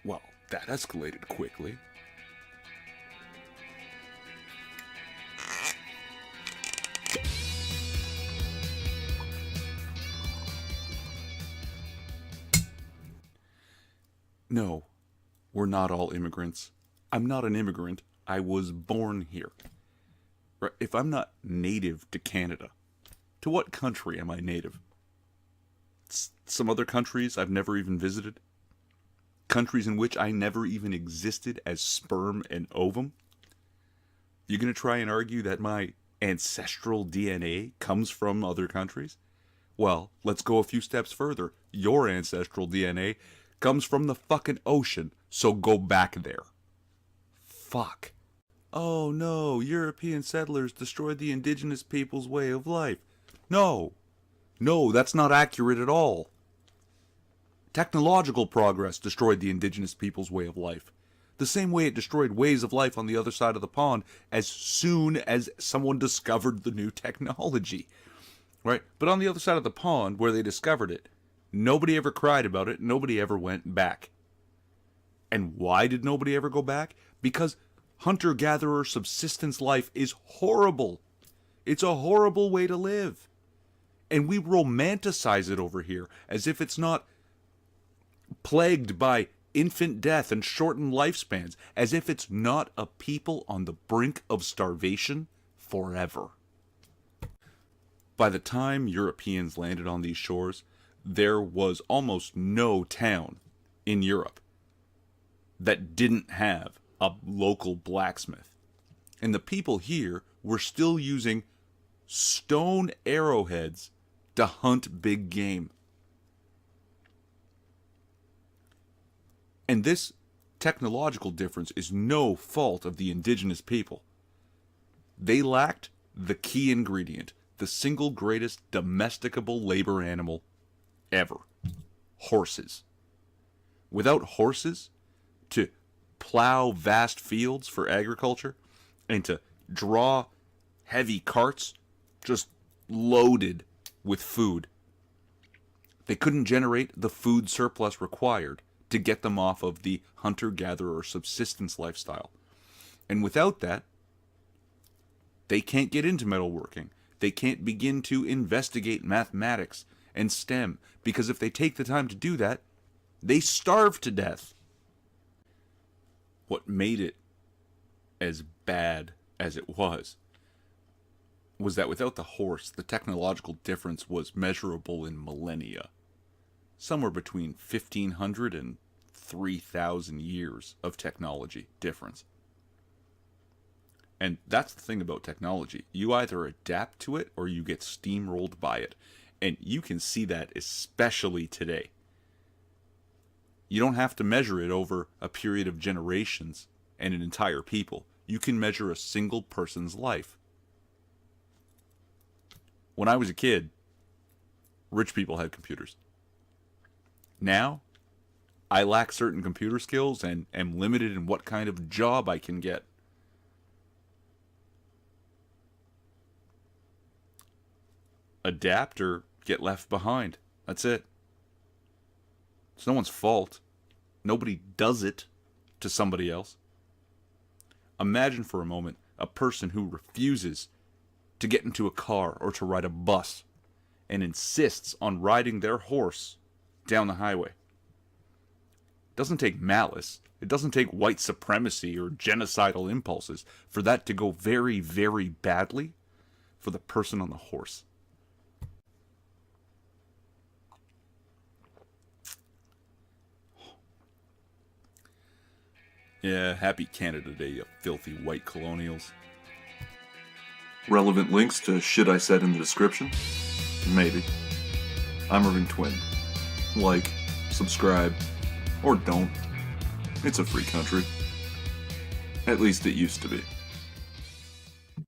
Well, that escalated quickly. No, we're not all immigrants. I'm not an immigrant. I was born here. If I'm not native to Canada, to what country am I native? Some other countries I've never even visited? Countries in which I never even existed as sperm and ovum? You're going to try and argue that my ancestral DNA comes from other countries? Well, let's go a few steps further. Your ancestral DNA comes from the fucking ocean, so go back there. Fuck. Oh no, European settlers destroyed the indigenous people's way of life. No, that's not accurate at all. Technological progress destroyed the indigenous people's way of life. The same way it destroyed ways of life on the other side of the pond as soon as someone discovered the new technology. Right? But on the other side of the pond, where they discovered it, nobody ever cried about it, nobody ever went back. And why did nobody ever go back? Because hunter-gatherer subsistence life is horrible. It's a horrible way to live. And we romanticize it over here as if it's not plagued by infant death and shortened lifespans, as if it's not a people on the brink of starvation forever. By the time Europeans landed on these shores, there was almost no town in Europe that didn't have a local blacksmith. And the people here were still using stone arrowheads to hunt big game. And this technological difference is no fault of the indigenous people. They lacked the key ingredient, the single greatest domesticable labor animal ever: horses. Without horses to plow vast fields for agriculture and to draw heavy carts just loaded with food, they couldn't generate the food surplus required to get them off of the hunter-gatherer subsistence lifestyle. And without that, they can't get into metalworking. They can't begin to investigate mathematics and STEM, because if they take the time to do that, they starve to death. What made it as bad as it was that without the horse, the technological difference was measurable in millennia. Somewhere between 1,500 and 3,000 years of technology difference. And that's the thing about technology. You either adapt to it or you get steamrolled by it. And you can see that especially today. You don't have to measure it over a period of generations and an entire people. You can measure a single person's life. When I was a kid, rich people had computers. Now, I lack certain computer skills and am limited in what kind of job I can get. Adapt or get left behind. That's it. It's no one's fault. Nobody does it to somebody else. Imagine for a moment a person who refuses to get into a car or to ride a bus and insists on riding their horse down the highway. It doesn't take malice. It doesn't take white supremacy or genocidal impulses for that to go very, very badly for the person on the horse. Yeah, happy Canada Day, you filthy white colonials. Relevant links to shit I said in the description? Maybe. I'm Irving Twin. Like, subscribe, or don't. It's a free country. At least it used to be.